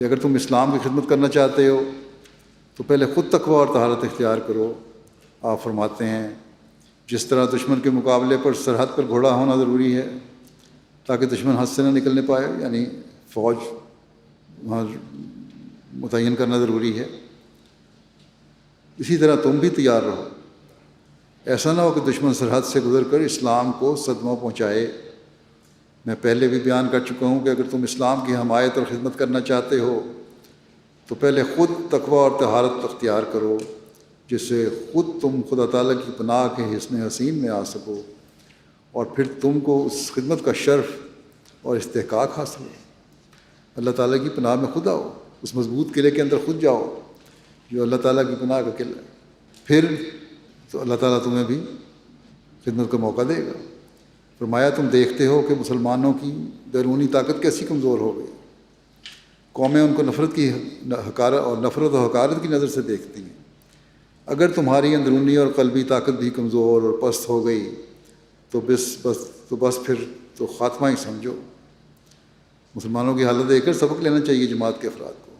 کہ اگر تم اسلام کی خدمت کرنا چاہتے ہو تو پہلے خود تقوی اور طہارت اختیار کرو۔ آپ فرماتے ہیں جس طرح دشمن کے مقابلے پر سرحد پر گھوڑا ہونا ضروری ہے تاکہ دشمن حد سے نہ نکلنے پائے، یعنی فوج وہاں متعین کرنا ضروری ہے، اسی طرح تم بھی تیار رہو۔ ایسا نہ ہو کہ دشمن سرحد سے گزر کر اسلام کو صدمہ پہنچائے۔ میں پہلے بھی بیان کر چکا ہوں کہ اگر تم اسلام کی حمایت اور خدمت کرنا چاہتے ہو تو پہلے خود تقوی اور طہارت اختیار کرو، جس سے خود تم خدا تعالیٰ کی پناہ کے حصن حسین میں آ سکو اور پھر تم کو اس خدمت کا شرف اور استحقاق حاصل ہو۔ اللہ تعالیٰ کی پناہ میں خود آؤ، اس مضبوط قلعے کے اندر خود جاؤ جو اللہ تعالیٰ کی پناہ کا قلعہ ہے، پھر تو اللہ تعالیٰ تمہیں بھی خدمت کا موقع دے گا۔ فرمایا تم دیکھتے ہو کہ مسلمانوں کی بیرونی طاقت کیسی کمزور ہو گئی، قومیں ان کو نفرت و حقارت کی نظر سے دیکھتی ہیں۔ اگر تمہاری اندرونی اور قلبی طاقت بھی کمزور اور پست ہو گئی تو بس پھر تو خاتمہ ہی سمجھو۔ مسلمانوں کی حالت دیکھ کر سبق لینا چاہیے جماعت کے افراد کو۔